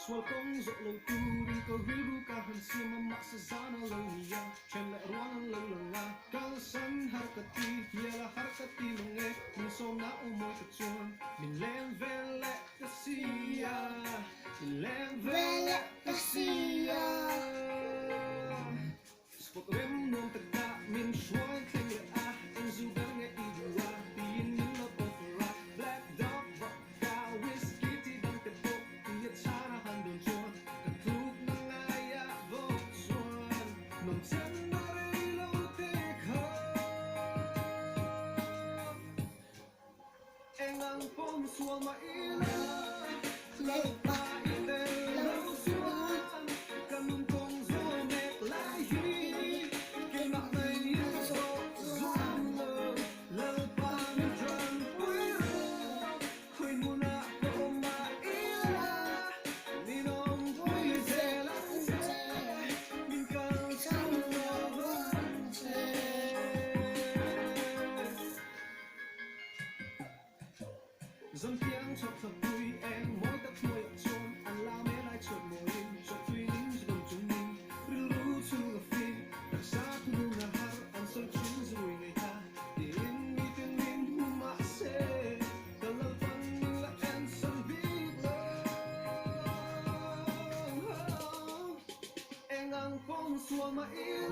Sual kong zo lo tu ri ko hiru ka han sima ma sa zana lo niya chen le ruan lo lo nga kal san har ka ti yela har ka ti lo nge min so na o mo ka chuan min len vele ka sia min len vele ka sia spok rem non ta ka min shuai keng le a en zu dar nge i dua tin min lo to ra black dog vodka whiskey ti dan te po ti ya chana han don chuan ka tuk na nga ya vo chuan non chen na re lo te kha en ang pom sual ma ila lo pa ite lo chuan kanun kong zo mek lai hi ke ma mai yu so zuan lo pa mi tran pui ro hui mu na ko ma ila ni nong pui se la se min kang chang lo van che dòng tiếng chọc thật vui em mỗi tập mùi ở chôn ăn la mê lại chợt mùi chọc tuy lính chỉ đồng chúng mình rilu chu là phim đặc sắc nu na har ăn sôi chín rồi ngày ta để in mi tên min hu ma se tờ lâu văn là em sân biết lo em ngang phong xua mà yêu